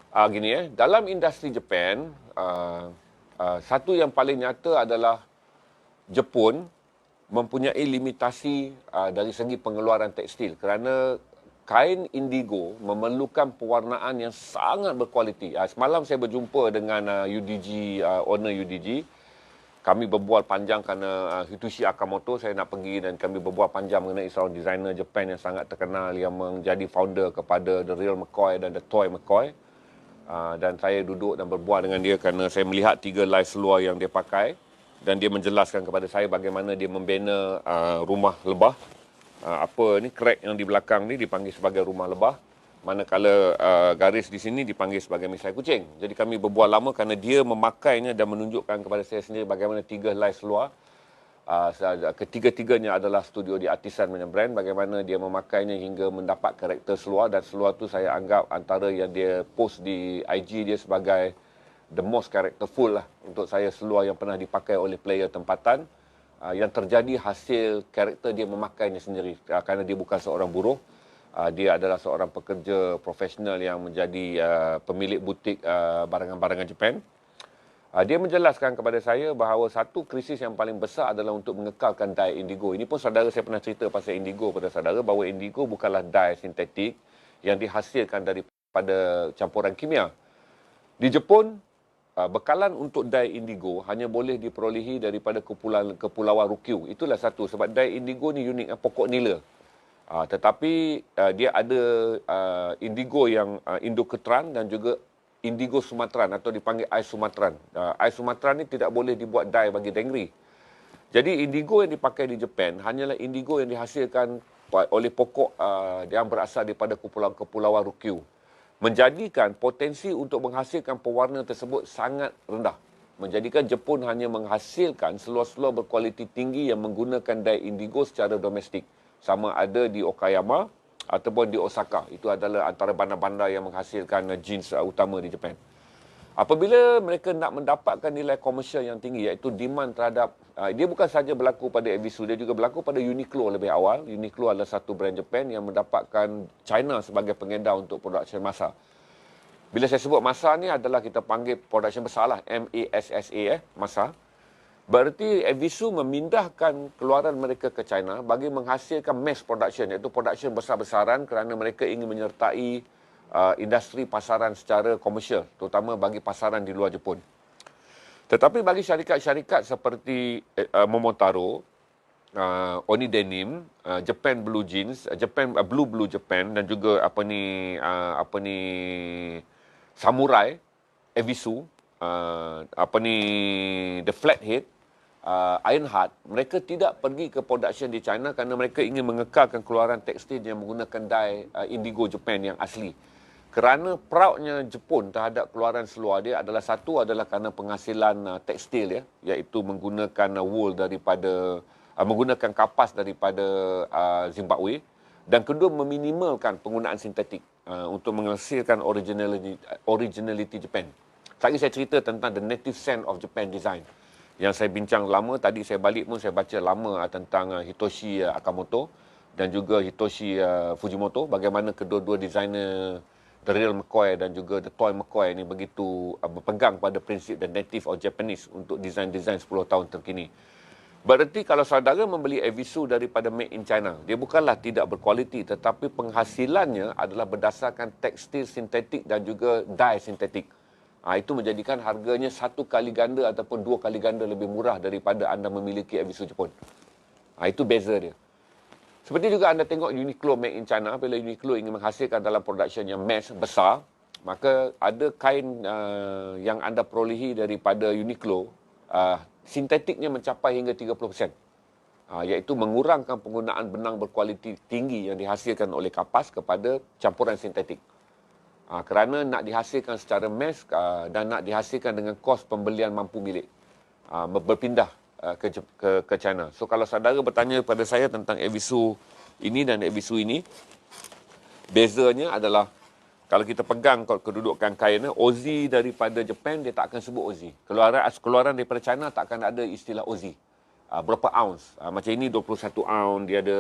Dalam industri Jepun, satu yang paling nyata adalah Jepun mempunyai limitasi dari segi pengeluaran tekstil kerana kain indigo memerlukan pewarnaan yang sangat berkualiti. Semalam saya berjumpa dengan UDG, owner UDG. Kami berbual panjang kerana Hitoshi Akamoto, saya nak pergi dan kami berbual panjang mengenai seorang designer Jepun yang sangat terkenal yang menjadi founder kepada The Real McCoy dan The Toy McCoy. Dan saya duduk dan berbual dengan dia kerana saya melihat 3 live seluar yang dia pakai dan dia menjelaskan kepada saya bagaimana dia membina rumah lebah. Crack yang di belakang ni dipanggil sebagai rumah lebah, manakala garis di sini dipanggil sebagai misai kucing. Jadi kami berbual lama kerana dia memakainya dan menunjukkan kepada saya sendiri bagaimana 3 live seluar. Ketiga-tiganya adalah studio di Artisan punya brand, bagaimana dia memakainya hingga mendapat karakter seluar, dan seluar tu saya anggap antara yang dia post di IG dia sebagai the most characterful lah untuk saya seluar yang pernah dipakai oleh player tempatan. Yang terjadi hasil karakter dia memakainya sendiri kerana dia bukan seorang buruh. Dia adalah seorang pekerja profesional yang menjadi pemilik butik barangan-barangan Jepun. Dia menjelaskan kepada saya bahawa satu krisis yang paling besar adalah untuk mengekalkan dye indigo. Ini pun saudara saya pernah cerita pasal indigo pada saudara, bahawa indigo bukanlah dye sintetik yang dihasilkan daripada campuran kimia. Di Jepun, bekalan untuk dye indigo hanya boleh diperolehi daripada kepulauan Ryukyu. Itulah satu, sebab dye indigo ni unik, pokok nila. Tetapi dia ada indigo yang Indo-Ketran dan juga indigo Sumatran atau dipanggil ais Sumatran. Ais Sumatran ni tidak boleh dibuat dye bagi dengri. Jadi indigo yang dipakai di Jepun hanyalah indigo yang dihasilkan oleh pokok yang berasal daripada kepulauan Ryukyu. Menjadikan potensi untuk menghasilkan pewarna tersebut sangat rendah. Menjadikan Jepun hanya menghasilkan seluar-seluar berkualiti tinggi yang menggunakan dye indigo secara domestik. Sama ada di Okayama ataupun di Osaka. Itu adalah antara bandar-bandar yang menghasilkan jeans utama di Jepun. Apabila mereka nak mendapatkan nilai komersial yang tinggi, iaitu demand terhadap, dia bukan sahaja berlaku pada Evisu, dia juga berlaku pada Uniqlo lebih awal. Uniqlo adalah satu brand Jepun yang mendapatkan China sebagai pengedar untuk production massa. Bila saya sebut massa ni adalah kita panggil production besar lah, MASSA, massa. Berarti Evisu memindahkan keluaran mereka ke China bagi menghasilkan mass production, iaitu production besar-besaran kerana mereka ingin menyertai industri pasaran secara komersial, terutama bagi pasaran di luar Jepun. Tetapi bagi syarikat-syarikat seperti Momotaro, Oni Denim, Japan Blue Jeans, Blue Japan dan juga Samurai, Evisu, The Flathead, Ironheart, mereka tidak pergi ke production di China kerana mereka ingin mengekalkan keluaran tekstil yang menggunakan dye indigo Japan yang asli. Kerana proudnya Jepun terhadap keluaran seluar dia adalah satu adalah kerana penghasilan tekstil ya, iaitu menggunakan wool daripada menggunakan kapas daripada Zimbabwe, dan kedua meminimalkan penggunaan sintetik untuk menghasilkan originality Japan. Tadi saya cerita tentang the native scent of Japan design yang saya bincang lama. Tadi saya balik pun saya baca lama tentang Hitoshi Akamoto dan juga Hitoshi Fujimoto, bagaimana kedua-dua designer The Real McCoy dan juga The Toy McCoy ini begitu berpegang pada prinsip the native of Japanese untuk desain-desain 10 tahun terkini. Berarti kalau saudara membeli Evisu daripada made in China, dia bukanlah tidak berkualiti, tetapi penghasilannya adalah berdasarkan tekstil sintetik dan juga dye sintetik. Itu menjadikan harganya 1 kali ganda ataupun 2 kali ganda lebih murah daripada anda memiliki Evisu Jepun. Itu beza dia. Seperti juga anda tengok Uniqlo made in China, bila Uniqlo ingin menghasilkan dalam production yang mass besar, maka ada kain yang anda perolehi daripada Uniqlo, sintetiknya mencapai hingga 30%. Iaitu mengurangkan penggunaan benang berkualiti tinggi yang dihasilkan oleh kapas kepada campuran sintetik. Kerana nak dihasilkan secara mass dan nak dihasilkan dengan kos pembelian mampu milik, berpindah ke China. So kalau saudara bertanya pada saya tentang Evisu ini dan Evisu ini, bezanya adalah kalau kita pegang kedudukan kain, Ozi daripada Jepun dia tak akan sebut Ozi. Keluaran daripada China tak akan ada istilah Ozi. Berapa ounce? Macam ini 21 ounce, dia ada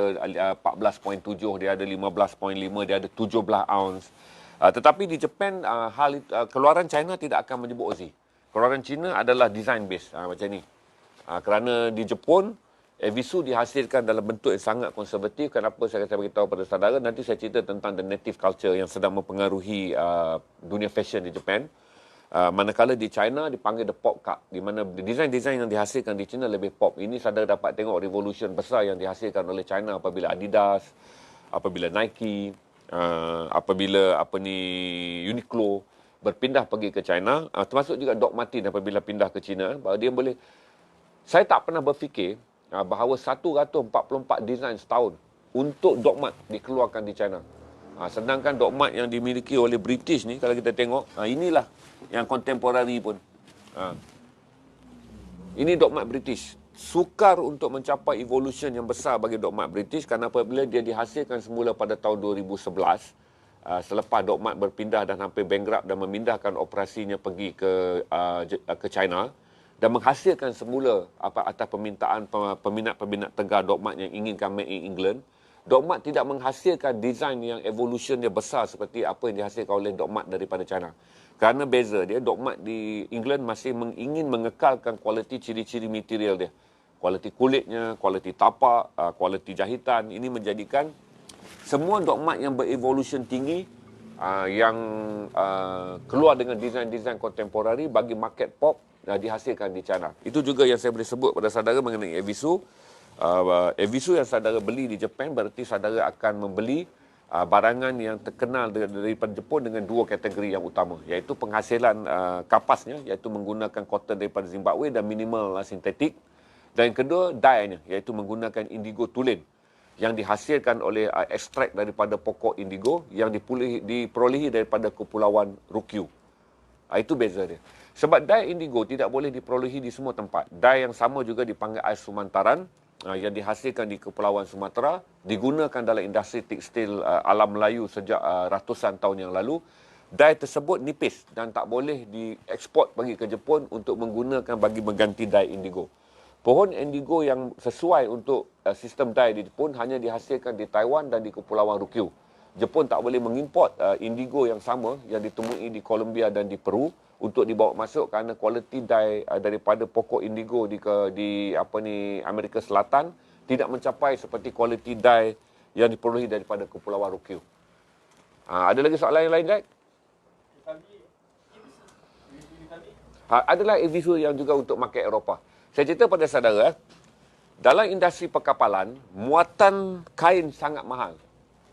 14.7, dia ada 15.5, dia ada 17 ounce. Tetapi di Japan, keluaran China tidak akan menyebut Aussie. Keluaran China adalah design base, macam ni. Kerana di Jepun, Evisu dihasilkan dalam bentuk yang sangat konservatif. Kenapa saya beritahu pada saudara, nanti saya cerita tentang the native culture yang sedang mempengaruhi dunia fashion di Japan. Manakala di China dipanggil the pop cut, di mana design-design yang dihasilkan di China lebih pop. Ini saudara dapat tengok revolution besar yang dihasilkan oleh China apabila Adidas, apabila Nike, apabila Uniqlo berpindah pergi ke China, termasuk juga Doc Martin apabila pindah ke China, bahawa dia boleh. Saya tak pernah berfikir bahawa 144 desain setahun untuk Doc Mart dikeluarkan di China. Sedangkan Doc Mart yang dimiliki oleh British ni, kalau kita tengok, inilah yang kontemporari pun. Ini Doc Mart British. Sukar untuk mencapai evolution yang besar bagi Doc Mart British kerana apabila dia dihasilkan semula pada tahun 2011, selepas Doc Mart berpindah dan hampir bankrupt dan memindahkan operasinya pergi ke China, dan menghasilkan semula atas permintaan peminat-peminat tegar Doc Mart yang inginkan made in England. Doc Mart tidak menghasilkan design yang evolution dia besar seperti apa yang dihasilkan oleh Doc Mart daripada China. Kerana beza dia, Doc Mart di England masih ingin mengekalkan kualiti ciri-ciri material dia. Kualiti kulitnya, kualiti tapak, kualiti jahitan. Ini menjadikan semua Doc Mart yang berevolution tinggi, yang keluar dengan desain-desain kontemporari bagi market pop, dihasilkan di China. Itu juga yang saya boleh sebut pada saudara mengenai Evisu. Evisu yang saudara beli di Jepun, berarti saudara akan membeli barangan yang terkenal daripada Jepun dengan dua kategori yang utama, iaitu penghasilan kapasnya, iaitu menggunakan cotton daripada Zimbabwe dan minimal sintetik. Dan yang kedua, dye-nya, iaitu menggunakan indigo tulen yang dihasilkan oleh ekstrak daripada pokok indigo yang diperolehi daripada Kepulauan Ryukyu. Itu beza dia. Sebab dye indigo tidak boleh diperolehi di semua tempat. Dye yang sama juga dipanggil ais sumantaran, yang dihasilkan di Kepulauan Sumatera, digunakan dalam industri tekstil alam Melayu sejak ratusan tahun yang lalu. Dye tersebut nipis dan tak boleh dieksport pergi ke Jepun untuk menggunakan bagi mengganti dye indigo. Pohon indigo yang sesuai untuk sistem dye di Jepun hanya dihasilkan di Taiwan dan di Kepulauan Ryukyu. Jepun tak boleh mengimport indigo yang sama yang ditemui di Colombia dan di Peru untuk dibawa masuk kerana kualiti dye daripada pokok indigo di Amerika Selatan tidak mencapai seperti kualiti dye yang diperolehi daripada Kepulauan Ryukyu. Ada lagi soalan yang lain, Jack? Adalah Evisu yang juga untuk market Eropah. Saya cerita pada saudara, dalam industri perkapalan, muatan kain sangat mahal.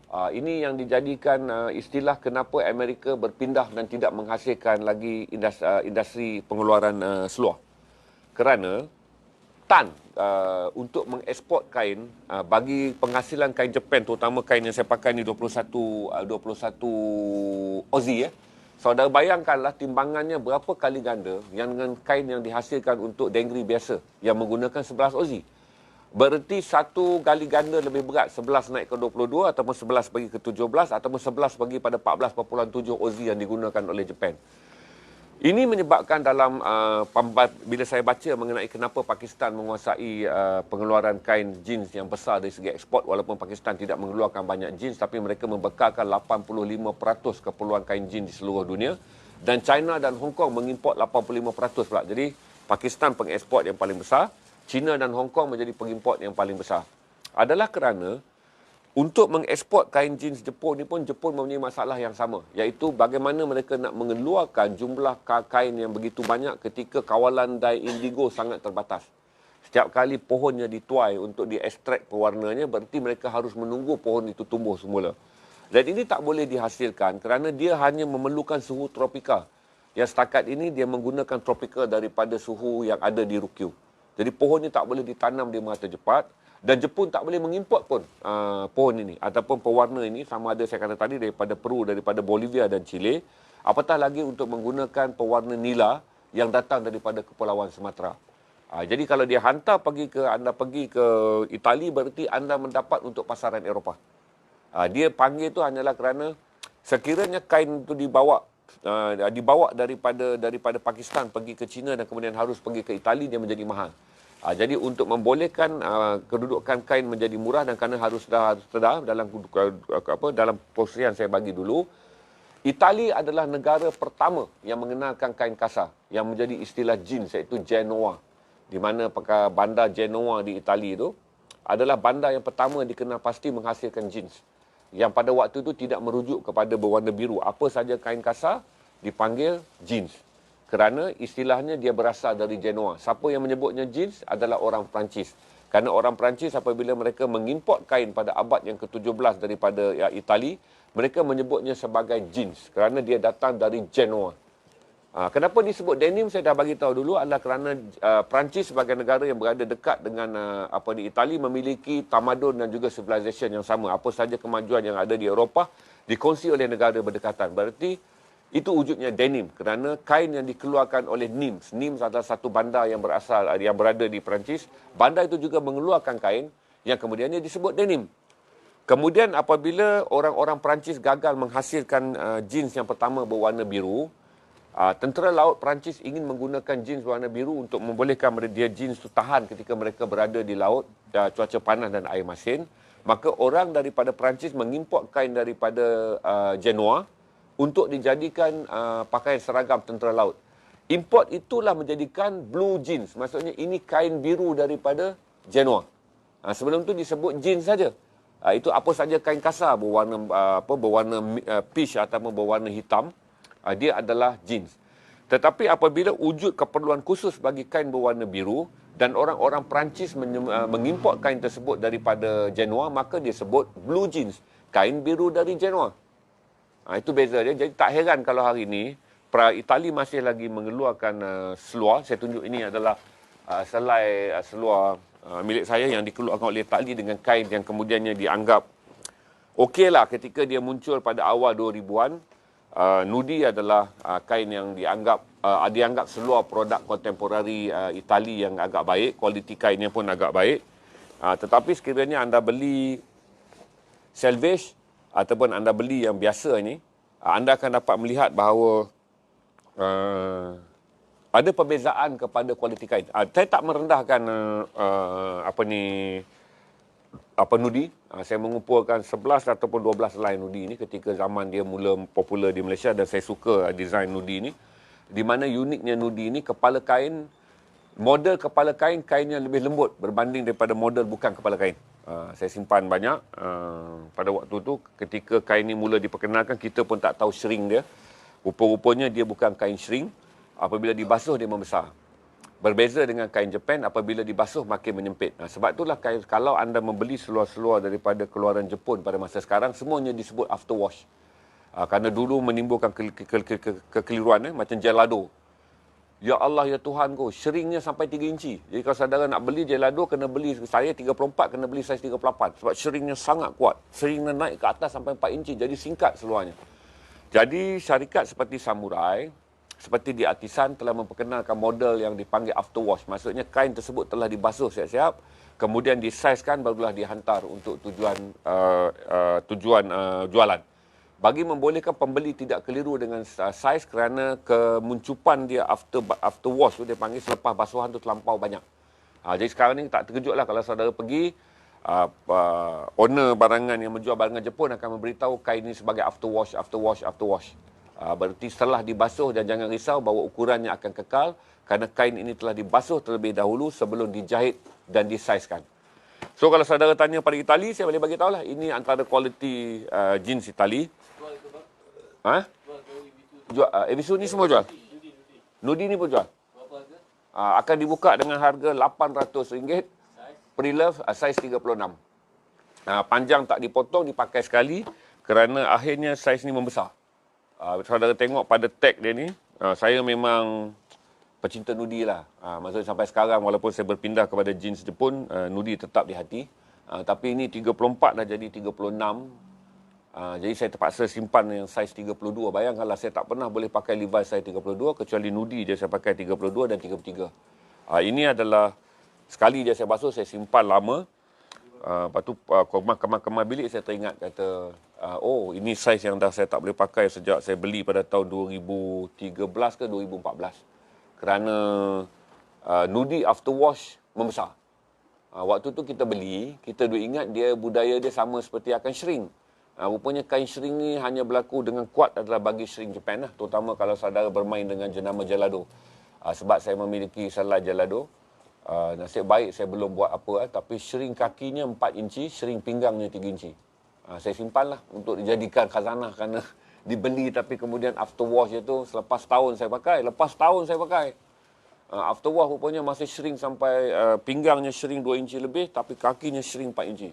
Ini yang dijadikan istilah kenapa Amerika berpindah dan tidak menghasilkan lagi industri pengeluaran seluar. Kerana tan untuk mengeksport kain, bagi penghasilan kain Jepun, terutama kain yang saya pakai ni 21 Aussie, saudara bayangkanlah timbangannya berapa kali ganda yang dengan kain yang dihasilkan untuk dengri biasa yang menggunakan 11 Aussie. Berarti satu kali ganda lebih berat, 11 naik ke 22 ataupun 11 bagi ke 17 ataupun 11 bagi pada 14.7 Aussie yang digunakan oleh Jepun. Ini menyebabkan dalam bila saya baca mengenai kenapa Pakistan menguasai pengeluaran kain jeans yang besar dari segi ekspor, walaupun Pakistan tidak mengeluarkan banyak jeans, tapi mereka membekalkan 85% keperluan kain jeans di seluruh dunia, dan China dan Hong Kong mengimport 85% pula. Jadi Pakistan pengeksport yang paling besar, China dan Hong Kong menjadi pengimport yang paling besar. Adalah kerana untuk mengeksport kain jeans Jepun ni pun, Jepun mempunyai masalah yang sama, iaitu bagaimana mereka nak mengeluarkan jumlah kain yang begitu banyak ketika kawalan dye indigo sangat terbatas. Setiap kali pohonnya dituai untuk diekstrak pewarnanya, berarti mereka harus menunggu pohon itu tumbuh semula. Dan ini tak boleh dihasilkan kerana dia hanya memerlukan suhu tropika. Yang setakat ini dia menggunakan tropika daripada suhu yang ada di Ryukyu. Jadi pohon ini tak boleh ditanam di merata cepat. Dan Jepun tak boleh mengimport pun pohon ini ataupun pewarna ini, sama ada saya kata tadi daripada Peru, daripada Bolivia dan Chile, apatah lagi untuk menggunakan pewarna nila yang datang daripada Kepulauan Sumatera. Jadi kalau dia hantar anda pergi ke Itali, berarti anda mendapat untuk pasaran Eropah. Dia panggil itu hanyalah kerana sekiranya kain itu dibawa daripada Pakistan pergi ke China dan kemudian harus pergi ke Itali, dia menjadi mahal. Jadi untuk membolehkan kedudukan kain menjadi murah, dan kerana harus sedar dalam posisi yang saya bagi dulu, Itali adalah negara pertama yang mengenalkan kain kasar yang menjadi istilah jeans, iaitu Genoa. Di mana bandar Genoa di Itali itu adalah bandar yang pertama dikenal pasti menghasilkan jeans. Yang pada waktu itu tidak merujuk kepada berwarna biru. Apa saja kain kasar dipanggil jeans. Kerana istilahnya dia berasal dari Genoa. Siapa yang menyebutnya jeans adalah orang Perancis. Kerana orang Perancis apabila mereka mengimport kain pada abad yang ke-17 daripada Itali, mereka menyebutnya sebagai jeans kerana dia datang dari Genoa. Kenapa disebut denim saya dah bagi tahu dulu adalah kerana Perancis sebagai negara yang berada dekat dengan di Itali memiliki tamadun dan juga civilization yang sama. Apa saja kemajuan yang ada di Eropah dikongsi oleh negara berdekatan. Berarti itu wujudnya denim kerana kain yang dikeluarkan oleh Nimes. Nimes adalah satu bandar yang berada di Perancis. Bandar itu juga mengeluarkan kain yang kemudiannya disebut denim. Kemudian apabila orang-orang Perancis gagal menghasilkan jeans yang pertama berwarna biru, tentera laut Perancis ingin menggunakan jeans berwarna biru untuk membolehkan dia jeans itu tahan ketika mereka berada di laut, cuaca panas dan air masin. Maka orang daripada Perancis mengimport kain daripada Genoa untuk dijadikan pakaian seragam tentera laut. Import itulah menjadikan blue jeans. Maksudnya ini kain biru daripada Genoa. Sebelum itu disebut jeans saja. Itu apa saja kain kasar berwarna peach ataupun berwarna hitam, dia adalah jeans. Tetapi apabila wujud keperluan khusus bagi kain berwarna biru dan orang-orang Perancis mengimport kain tersebut daripada Genoa, maka dia sebut blue jeans, kain biru dari Genoa. Itu beza dia. Jadi tak heran kalau hari ini Itali masih lagi mengeluarkan seluar. Saya tunjuk ini adalah selai seluar milik saya yang dikeluarkan oleh Itali dengan kain yang kemudiannya dianggap okeylah ketika dia muncul pada awal 2000-an. Nudi adalah kain yang dianggap seluar produk kontemporari Itali yang agak baik, kualiti kainnya pun agak baik. Tetapi sekiranya anda beli Selvage ataupun anda beli yang biasa ini, anda akan dapat melihat bahawa ada perbezaan kepada kualiti kain. Saya tak merendahkan Nudi. Saya mengumpulkan 11 ataupun 12 line Nudi ini ketika zaman dia mula popular di Malaysia dan saya suka design Nudi ini. Di mana uniknya Nudi ini, model kepala kain, kainnya lebih lembut berbanding daripada model bukan kepala kain. Saya simpan banyak. Pada waktu tu ketika kain ini mula diperkenalkan, kita pun tak tahu shrink dia. Rupa-rupanya dia bukan kain shrink. Apabila dibasuh dia membesar. Berbeza dengan kain Jepun, apabila dibasuh makin menyempit. Sebab itulah kalau anda membeli seluar-seluar daripada keluaran Jepun pada masa sekarang, semuanya disebut after wash. Kerana dulu menimbulkan kekeliruan, macam gelado. Ya Allah, ya Tuhanku, shrinknya sampai 3 inci. Jadi kalau saudara nak beli gelado, kena beli, saya 34, kena beli saiz 38. Sebab shrinknya sangat kuat. Shrinknya naik ke atas sampai 4 inci, jadi singkat seluarnya. Jadi syarikat seperti Samurai, seperti di Artisan telah memperkenalkan model yang dipanggil after wash. Maksudnya kain tersebut telah dibasuh siap-siap, kemudian disaizkan barulah dihantar untuk tujuan jualan. Bagi membolehkan pembeli tidak keliru dengan saiz kerana kemuncupan dia after wash tu dia panggil selepas basuhan tu terlampau banyak. Jadi sekarang ni tak terkejutlah kalau saudara pergi, owner barangan yang menjual barangan Jepun akan memberitahu kain ini sebagai after wash. Berarti setelah dibasuh, dan jangan risau bahawa ukurannya akan kekal kerana kain ini telah dibasuh terlebih dahulu sebelum dijahit dan disaizkan. So kalau saudara tanya pada Itali, saya boleh bagi tahulah ini antara kualiti jeans Itali. Jual Ebisu ni semua jual. Nudi ni pun jual. Akan dibuka dengan harga RM800. Pre-love saiz 36. Panjang tak dipotong, dipakai sekali kerana akhirnya saiz ni membesar. Saudara tengok pada tag dia ni, saya memang pecinta Nudi lah. Maksudnya sampai sekarang walaupun saya berpindah kepada jeans Jepun, Nudi tetap di hati. Tapi ini 34 dah jadi 36. Jadi saya terpaksa simpan yang saiz 32. Bayangkanlah saya tak pernah boleh pakai Levi's saiz 32 kecuali Nudi je saya pakai 32 dan 33. Ini adalah sekali je saya basuh, saya simpan lama. Lepas tu kemar bilik saya teringat kata, ini saiz yang dah saya tak boleh pakai sejak saya beli pada tahun 2013 ke 2014. Kerana Nudi after wash membesar. Waktu tu kita beli, kita duk ingat budaya dia sama seperti akan shrink. Rupanya kain shrink ni hanya berlaku dengan kuat adalah bagi shrink Japan lah. Terutama kalau saudara bermain dengan jenama Gelado. Sebab saya memiliki Sunlight Gelado. Nasib baik saya belum buat apa. Tapi shrink kakinya 4 inci, shrink pinggangnya 3 inci. Saya simpan lah untuk dijadikan khazanah kerana dibeli tapi kemudian after wash itu selepas tahun saya pakai. Lepas tahun saya pakai. After wash rupanya masih shrink sampai pinggangnya shrink 2 inci lebih tapi kakinya shrink 4 inci.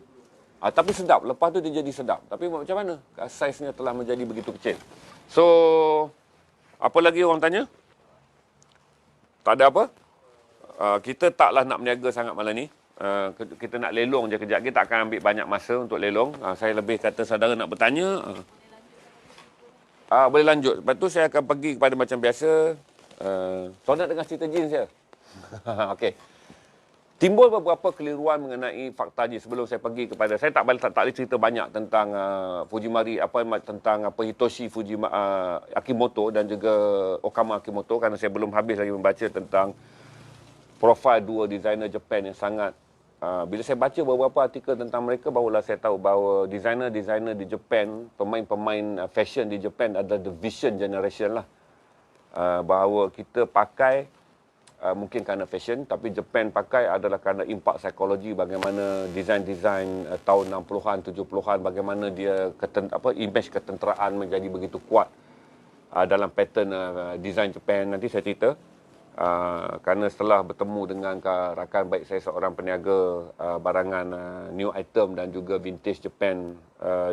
Tapi sedap. Lepas tu dia jadi sedap. Tapi macam mana? Saiznya telah menjadi begitu kecil. So, apa lagi orang tanya? Tak ada apa? Kita taklah nak berniaga sangat malam ni. Kita nak lelong je kejap. Kita tak akan ambil banyak masa untuk lelong. Saya lebih kata saudara nak bertanya. Boleh lanjut. Lepas tu saya akan pergi kepada macam biasa. Tuan nak dengar cerita jin saya? Okey. Timbul beberapa keliruan mengenai fakta jin. Sebelum saya pergi kepada, saya tak boleh cerita banyak tentang Fujimori, tentang Hitoshi Akimoto dan juga Okama Akimoto kerana saya belum habis lagi membaca tentang profil dua designer Jepun yang sangat. Bila saya baca beberapa artikel tentang mereka, barulah saya tahu bahawa designer-designer di Jepun, pemain-pemain fashion di Jepun adalah the vision generation lah. Bahawa kita pakai mungkin kerana fashion, tapi Jepun pakai adalah kerana impak psikologi, bagaimana design-design tahun 60-an, 70-an, bagaimana dia image ketenteraan menjadi begitu kuat dalam pattern design Jepun. Nanti saya cerita. Kerana setelah bertemu dengan rakan baik saya seorang peniaga barangan new item dan juga vintage Jepun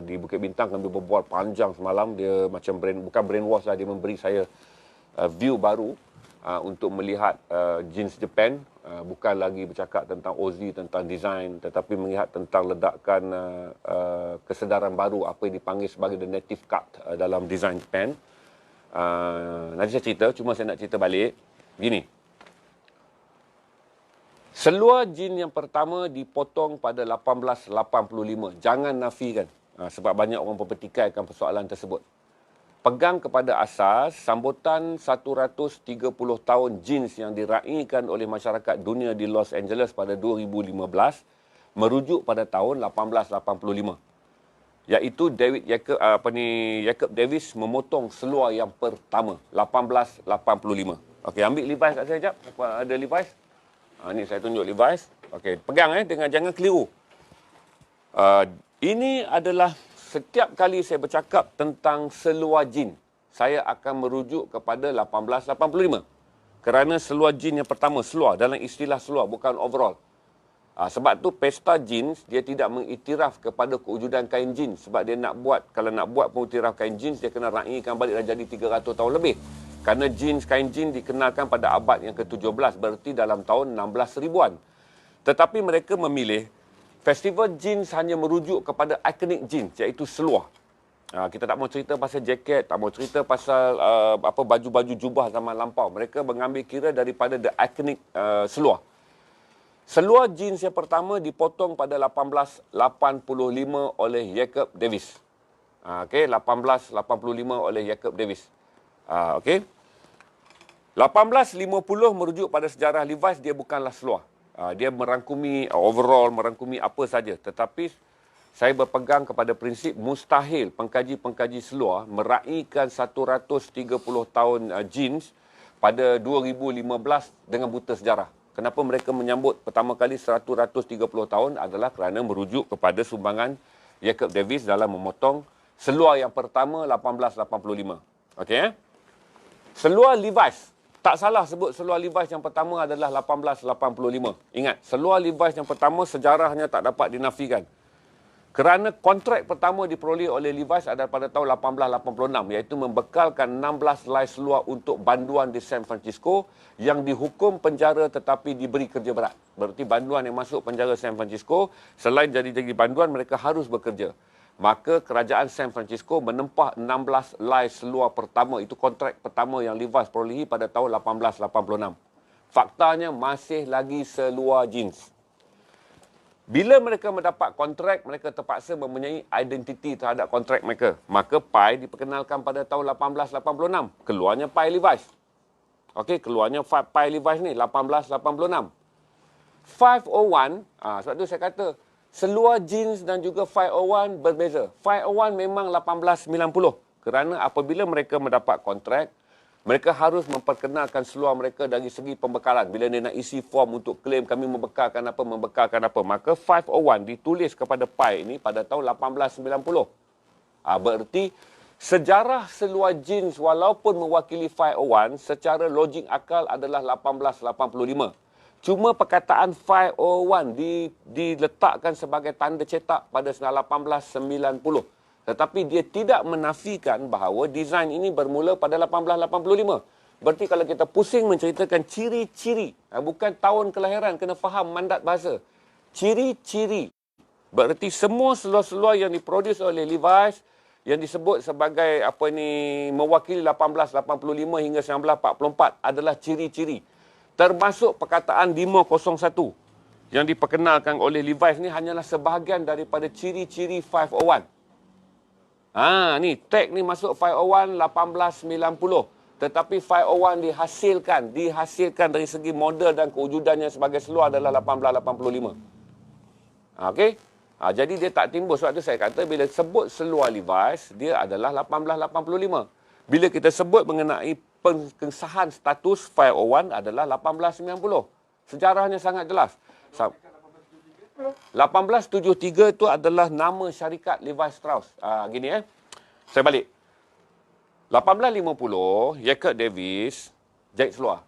di Bukit Bintang, kami berbual panjang semalam. Dia macam bukan brainwash lah, dia memberi saya view baru untuk melihat jeans Jepun, bukan lagi bercakap tentang Ozi, tentang design, tetapi melihat tentang ledakan kesedaran baru, apa yang dipanggil sebagai the native cut dalam design Jepun. Nanti saya cerita, cuma saya nak cerita balik. Gini, seluar jin yang pertama dipotong pada 1885. Jangan nafikan, sebab banyak orang mempertikaikan persoalan tersebut. Pegang kepada asas sambutan 130 tahun jeans yang diraikan oleh masyarakat dunia di Los Angeles pada 2015 merujuk pada tahun 1885. Iaitu Jacob Davis memotong seluar yang pertama 1885. Okey, ambil Levi's kat saya sekejap. Ada Levi's. Ni saya tunjuk Levi's. Okey, pegang dengan jangan keliru. Ini adalah setiap kali saya bercakap tentang seluar jin, saya akan merujuk kepada 1885. Kerana seluar jin yang pertama, seluar dalam istilah seluar, bukan overall. Sebab tu pesta jeans dia tidak mengiktiraf kepada kewujudan kain jeans. Sebab dia nak buat, kalau nak buat pengiktiraf kain jeans, dia kena raikan balik dah jadi 300 tahun lebih. Kerana jeans, kain jeans dikenalkan pada abad yang ke-17, berarti dalam tahun 16 ribuan. Tetapi mereka memilih festival jeans hanya merujuk kepada ikonik jeans, iaitu seluar. Kita tak mau cerita pasal jaket, tak mau cerita pasal baju-baju jubah zaman lampau. Mereka mengambil kira daripada the ikonik seluar. Seluar jeans yang pertama dipotong pada 1885 oleh Jacob Davis. Okey, 1885 oleh Jacob Davis. Okey. 1850 merujuk pada sejarah Levi's, dia bukanlah seluar. Dia merangkumi overall, merangkumi apa saja. Tetapi saya berpegang kepada prinsip mustahil pengkaji-pengkaji seluar meraikan 130 tahun jeans pada 2015 dengan buta sejarah. Kenapa mereka menyambut pertama kali 130 tahun adalah kerana merujuk kepada sumbangan Jacob Davis dalam memotong seluar yang pertama 1885. Okey. Seluar Levi's, tak salah sebut seluar Levi's yang pertama adalah 1885. Ingat, seluar Levi's yang pertama sejarahnya tak dapat dinafikan. Kerana kontrak pertama diperoleh oleh Levi's adalah pada tahun 1886, iaitu membekalkan 16 helai seluar untuk banduan di San Francisco yang dihukum penjara tetapi diberi kerja berat. Berarti banduan yang masuk penjara San Francisco, selain jadi banduan, mereka harus bekerja. Maka kerajaan San Francisco menempah 16 helai seluar pertama. Itu kontrak pertama yang Levi's perolehi pada tahun 1886. Faktanya masih lagi seluar jeans. Bila mereka mendapat kontrak, mereka terpaksa mempunyai identiti terhadap kontrak mereka. Maka pai diperkenalkan pada tahun 1886. Keluarnya pai Levi's. Okey, keluarnya pai Levi's ni 1886. 501, sebab tu saya kata seluar jeans dan juga 501 berbeza. 501 memang 1890 kerana apabila mereka mendapat kontrak, mereka harus memperkenalkan seluar mereka dari segi pembekalan. Bila dia nak isi form untuk claim kami membekalkan apa, maka 501 ditulis kepada PAI ini pada tahun 1890. Bererti sejarah seluar jeans walaupun mewakili 501 secara logik akal adalah 1885. Cuma perkataan 501 diletakkan sebagai tanda cetak pada 1890. Tetapi dia tidak menafikan bahawa desain ini bermula pada 1885. Berarti kalau kita pusing menceritakan ciri-ciri, bukan tahun kelahiran, kena faham mandat bahasa. Ciri-ciri. Berarti semua seluar-seluar yang diproduce oleh Levi's yang disebut sebagai mewakili 1885 hingga 1944 adalah ciri-ciri. Termasuk perkataan 501 yang diperkenalkan oleh Levi's ni hanyalah sebahagian daripada ciri-ciri 501. Ni tag ni masuk 501 1890. Tetapi 501 dihasilkan dari segi model dan kewujudannya sebagai seluar adalah 1885. Okey? Jadi dia tak timbul. Sebab tu saya kata bila sebut seluar Levi's, dia adalah 1885. Bila kita sebut mengenai pengesahan status 501 adalah 1890. Sejarahnya sangat jelas. 1873 itu adalah nama syarikat Levi Strauss. Saya balik. 1850, Jacob Davis jahit seluar.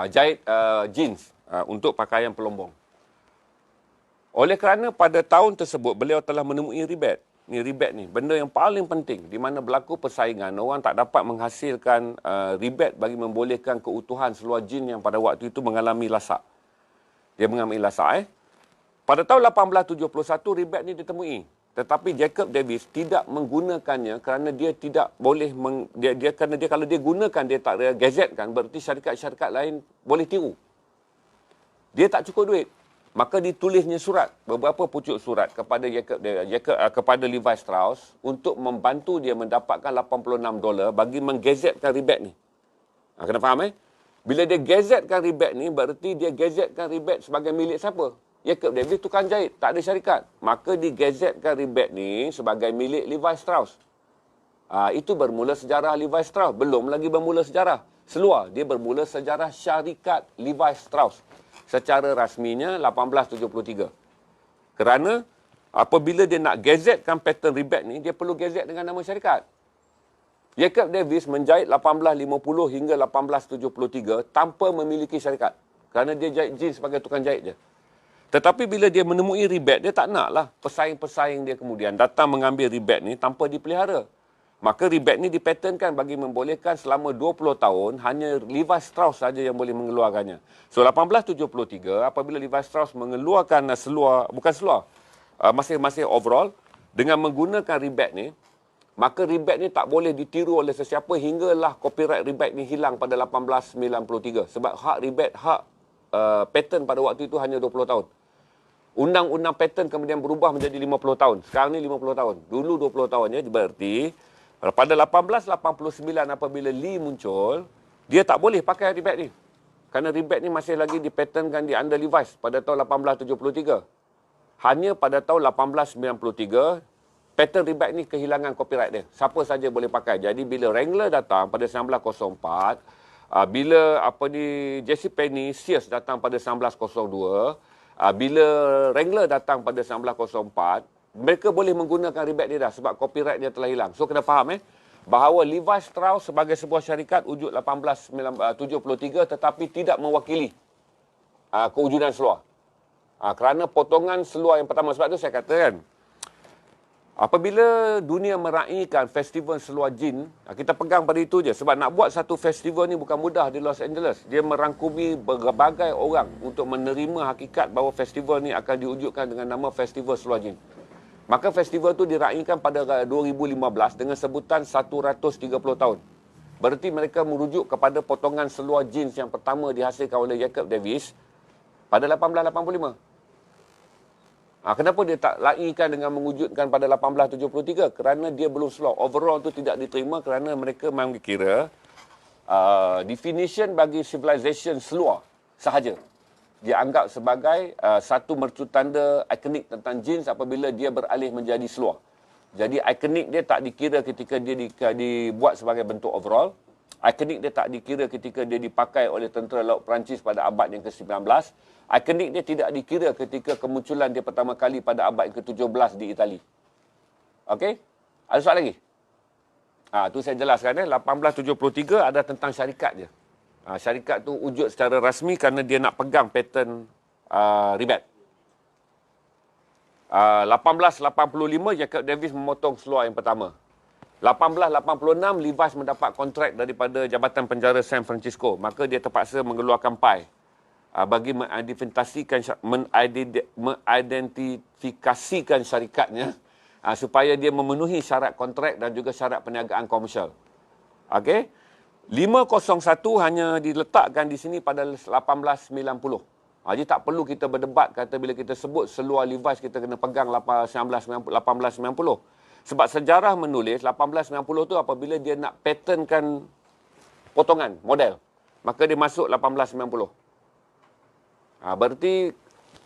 Jahit jeans untuk pakaian pelombong. Oleh kerana pada tahun tersebut, beliau telah menemui rebate. Rebate ni, benda yang paling penting. Di mana berlaku persaingan, orang tak dapat menghasilkan rebate bagi membolehkan keutuhan seluar jeans yang pada waktu itu mengalami lasak. Dia mengalami lasak. Pada tahun 1871, rebate ni ditemui. Tetapi Jacob Davis tidak menggunakannya kerana dia tidak boleh, kerana dia kalau dia gunakan, dia tak gazetkan, berarti syarikat-syarikat lain boleh tiru. Dia tak cukup duit. Maka ditulisnya surat, beberapa pucuk surat kepada kepada Levi Strauss untuk membantu dia mendapatkan $86 bagi menggazetkan rebate ni. Kena faham Bila dia gazetkan rebate ni, berarti dia gazetkan rebate sebagai milik siapa? Jacob Davis tukang jahit, tak ada syarikat. Maka digazetkan rebate ni sebagai milik Levi Strauss. Itu bermula sejarah Levi Strauss. Belum lagi bermula sejarah seluar. Dia bermula sejarah syarikat Levi Strauss. Secara rasminya 1873. Kerana apabila dia nak gazetkan pattern rebate ni, dia perlu gazet dengan nama syarikat. Jacob Davis menjahit 1850 hingga 1873 tanpa memiliki syarikat. Kerana dia jahit jeans sebagai tukang jahit je. Tetapi bila dia menemui rebate, dia tak naklah pesaing-pesaing dia kemudian datang mengambil rebate ni tanpa dipelihara. Maka rebate ni dipatternkan bagi membolehkan selama 20 tahun hanya Levi Strauss saja yang boleh mengeluarkannya. So 1873 apabila Levi Strauss mengeluarkan masing-masing overall dengan menggunakan rebate ni, maka rebate ni tak boleh ditiru oleh sesiapa hinggalah copyright rebate ni hilang pada 1893. Sebab hak rebate, pattern pada waktu itu hanya 20 tahun. Undang-undang pattern kemudian berubah menjadi 50 tahun. Sekarang ni 50 tahun. Dulu 20 tahun ya. Berarti pada 1889 apabila Lee muncul, dia tak boleh pakai rebate ni. Kerana rebate ni masih lagi dipatternkan di under Levi's pada tahun 1873. Hanya pada tahun 1893, pattern rebate ni kehilangan copyright dia. Siapa saja boleh pakai. Jadi bila Wrangler datang pada 1904, bila JCPenney, Sears datang pada 1902, bila Wrangler datang pada 1904, mereka boleh menggunakan rebate dia dah sebab copyright dia telah hilang. So kena faham bahawa Levi Strauss sebagai sebuah syarikat wujud 1873 tetapi tidak mewakili kewujudan seluar. Kerana potongan seluar yang pertama, sebab tu saya katakan apabila dunia meraihkan festival seluar jeans, kita pegang pada itu je. Sebab nak buat satu festival ni bukan mudah di Los Angeles. Dia merangkumi berbagai orang untuk menerima hakikat bahawa festival ni akan diwujudkan dengan nama Festival Seluar Jeans. Maka festival tu diraihkan pada 2015 dengan sebutan 130 tahun. Berarti mereka merujuk kepada potongan seluar jeans yang pertama dihasilkan oleh Jacob Davis pada 1885. Kenapa dia tak laihkan dengan mewujudkan pada 1873? Kerana dia belum seluar. Overall tu tidak diterima kerana mereka memang kira definition bagi civilization seluar sahaja. dianggap sebagai satu mercutanda ikonik tentang jeans apabila dia beralih menjadi seluar. Jadi ikonik dia tak dikira ketika dia dibuat sebagai bentuk overall. Ikonik dia tak dikira ketika dia dipakai oleh tentera laut Perancis pada abad yang ke-19. Ikonik dia tidak dikira ketika kemunculan dia pertama kali pada abad yang ke-17 di Itali. Okey? Ada soalan lagi? Tu saya jelaskan. 1873 ada tentang syarikat je. Syarikat tu wujud secara rasmi kerana dia nak pegang pattern ribat. 1885 Jacob Davis memotong seluar yang pertama. 1886 Levi's mendapat kontrak daripada Jabatan Penjara San Francisco. Maka dia terpaksa mengeluarkan PAI bagi mengidentifikasikan syarikatnya supaya dia memenuhi syarat kontrak dan juga syarat perniagaan komersial. Okey. 501 hanya diletakkan di sini pada 1890. Jadi tak perlu kita berdebat kata bila kita sebut seluar Levi's kita kena pegang 1890. Sebab sejarah menulis 1890 tu apabila dia nak patternkan potongan, model. Maka dia masuk 1890. Berarti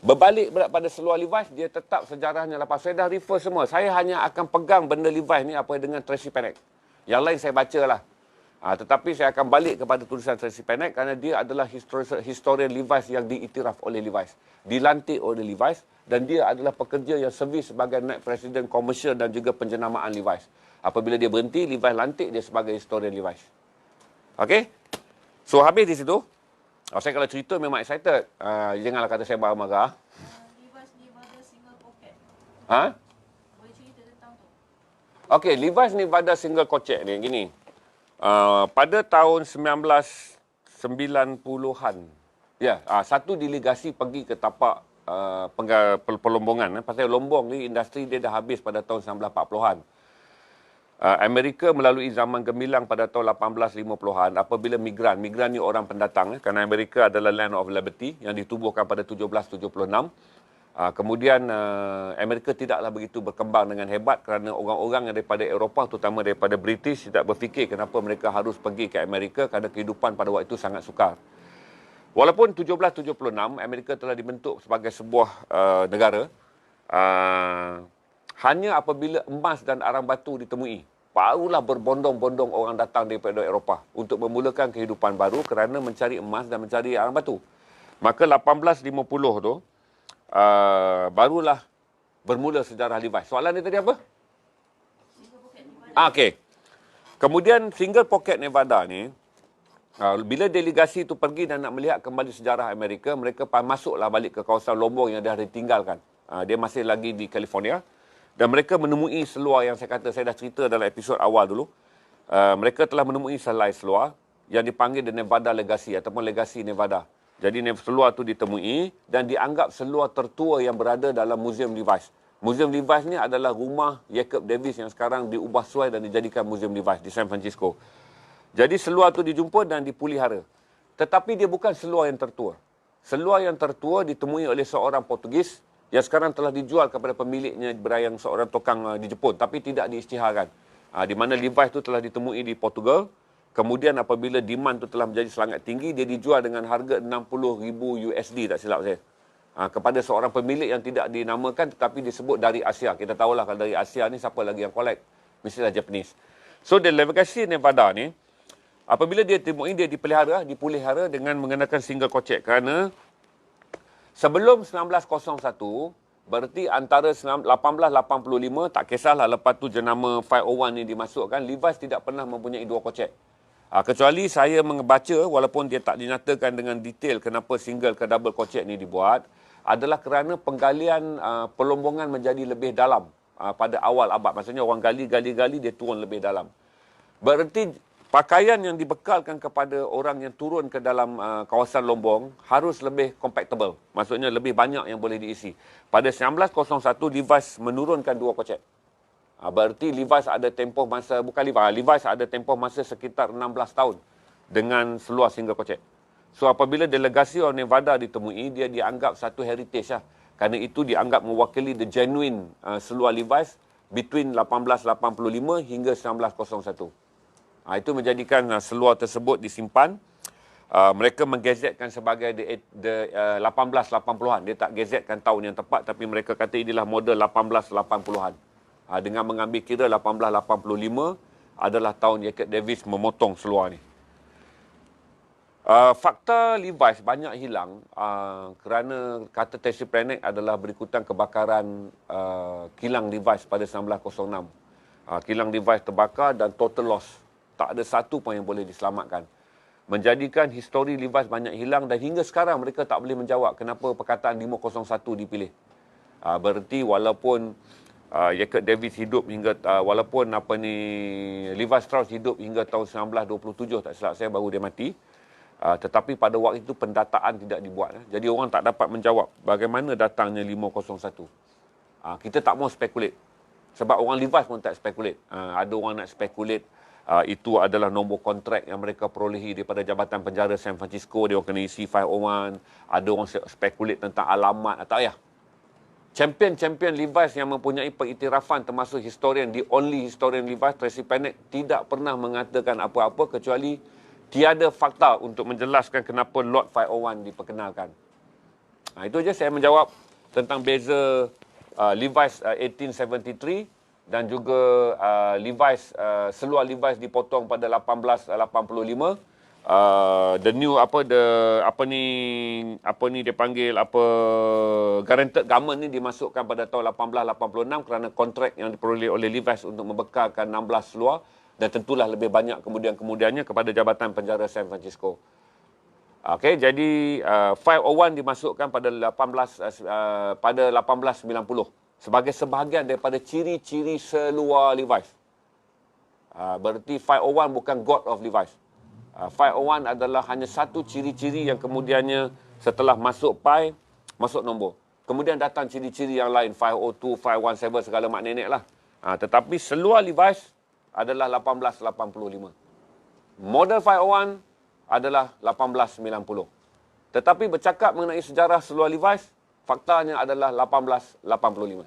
berbalik pada seluar Levi's dia tetap sejarahnya lepas. Saya dah refer semua. Saya hanya akan pegang benda Levi's ni apa dengan Tracy Panek. Yang lain saya bacalah. Tetapi saya akan balik kepada tulisan Tracy Panek kerana dia adalah historian Levi's yang diiktiraf oleh Levi's. Dilantik oleh Levi's dan dia adalah pekerja yang servis sebagai naib presiden komersial dan juga penjenamaan Levi's. Apabila dia berhenti, Levi's lantik dia sebagai historian Levi's. Okey? So, habis di situ. Saya kalau cerita memang excited. Janganlah kata saya marah-marah. Levi's Nevada single pocket. Boleh cerita tentang tu? Okey, Levi's Nevada single pocket ni, gini. Pada tahun 1990-an, satu delegasi pergi ke tapak perlombongan. Pasal Lombong ni, industri dia dah habis pada tahun 1940-an. Amerika melalui zaman gemilang pada tahun 1850-an apabila migran ni orang pendatang kerana Amerika adalah land of liberty yang ditubuhkan pada 1776. Kemudian Amerika tidaklah begitu berkembang dengan hebat kerana orang-orang yang daripada Eropah terutama daripada British tidak berfikir kenapa mereka harus pergi ke Amerika kerana kehidupan pada waktu itu sangat sukar. Walaupun 1776 Amerika telah dibentuk sebagai sebuah negara, hanya apabila emas dan arang batu ditemui, barulah berbondong-bondong orang datang daripada Eropah untuk memulakan kehidupan baru kerana mencari emas dan mencari arang batu. Maka 1850 tu barulah bermula sejarah Levi's. Soalan dia tadi apa? Okey. Kemudian single pocket Nevada ni, bila delegasi tu pergi dan nak melihat kembali sejarah Amerika, mereka masuklah balik ke kawasan Lombong yang dah ditinggalkan. Dia masih lagi di California. Dan mereka menemui seluar yang saya kata, saya dah cerita dalam episod awal dulu. Mereka telah menemui selai seluar yang dipanggil The Nevada Legacy ataupun Legacy Nevada. Jadi seluar tu ditemui dan dianggap seluar tertua yang berada dalam Museum Levi's. Museum Levi's ni adalah rumah Jacob Davis yang sekarang diubah suai dan dijadikan Museum Levi's di San Francisco. Jadi seluar tu dijumpa dan dipelihara. Tetapi dia bukan seluar yang tertua. Seluar yang tertua ditemui oleh seorang Portugis yang sekarang telah dijual kepada pemiliknya berayang seorang tukang di Jepun tapi tidak diisytiharkan. Di mana Levi's tu telah ditemui di Portugal. Kemudian apabila demand tu telah menjadi sangat tinggi, dia dijual dengan harga 60,000 USD tak silap saya. Kepada seorang pemilik yang tidak dinamakan tetapi disebut dari Asia. Kita tahulah kalau dari Asia ni siapa lagi yang collect? Mestilah Japanese. So the Legacy Nevada ni, apabila dia ditemui, dia dipelihara dengan mengenakan single crochet kerana sebelum 1901, berarti antara 1885, tak kisahlah lepas tu jenama 501 ni dimasukkan, Levi's tidak pernah mempunyai dua crochet. Kecuali saya membaca, walaupun dia tak dinyatakan dengan detail kenapa single ke double crochet ni dibuat, adalah kerana penggalian perlombongan menjadi lebih dalam pada awal abad. Maksudnya orang gali, dia turun lebih dalam. Berarti pakaian yang dibekalkan kepada orang yang turun ke dalam kawasan Lombong harus lebih compactable. Maksudnya lebih banyak yang boleh diisi. Pada 1901, Levi's menurunkan dua crochet. Berarti Levi's ada tempoh masa, Levi's ada tempoh masa sekitar 16 tahun dengan seluar single crochet. So apabila delegasi orang Nevada ditemui, dia dianggap satu heritage lah. Kerana itu dianggap mewakili the genuine seluar Levi's between 1885 hingga 1901. Itu menjadikan seluar tersebut disimpan. mereka menggazetkan sebagai 1880-an. Dia tak gazetkan tahun yang tepat, tapi mereka kata inilah model 1880-an. Dengan mengambil kira 1885 adalah tahun Jacob Davis memotong seluar ni. Fakta Levi's banyak hilang kerana kata Tracy Pranek adalah berikutan kebakaran kilang Levi's pada 1906. Kilang Levi's terbakar dan total loss. Tak ada satu pun yang boleh diselamatkan. Menjadikan histori Levi's banyak hilang dan hingga sekarang mereka tak boleh menjawab kenapa perkataan 501 dipilih. Berarti walaupun Jacob Davis hidup hingga walaupun Levi Strauss hidup hingga tahun 1927, tak silap saya, baru dia mati. Tetapi pada waktu itu pendataan tidak dibuat. Jadi orang tak dapat menjawab bagaimana datangnya 501. Kita tak mau spekulate. Sebab orang Levi's pun tak spekulate. Ada orang nak spekulate itu adalah nombor kontrak yang mereka perolehi daripada Jabatan Penjara San Francisco. Dia orang kena isi 501. Ada orang spekulate tentang alamat. Tak payah. Champion Levi's yang mempunyai pengiktirafan termasuk historian, the only historian Levi's, Tracy Pranek, tidak pernah mengatakan apa-apa kecuali tiada fakta untuk menjelaskan kenapa Lot 501 diperkenalkan. Itu je saya menjawab tentang beza Levi's 1873 dan juga Levi's, seluar Levi's dipotong pada 1885. The new dia panggil guaranteed garment ni dimasukkan pada tahun 1886 kerana kontrak yang diperoleh oleh Levi's untuk membekalkan 16 seluar dan tentulah lebih banyak kemudiannya kepada Jabatan Penjara San Francisco. Okey, jadi 501 dimasukkan pada 1890 sebagai sebahagian daripada ciri-ciri seluar Levi's. Berarti 501 bukan God of Levi's. 501 adalah hanya satu ciri-ciri yang kemudiannya setelah masuk pi, masuk nombor. Kemudian datang ciri-ciri yang lain, 502, 517, segala mak nenek lah. Tetapi seluar Levi's adalah 1885. Model 501 adalah 1890. Tetapi bercakap mengenai sejarah seluar Levi's, faktanya adalah 1885.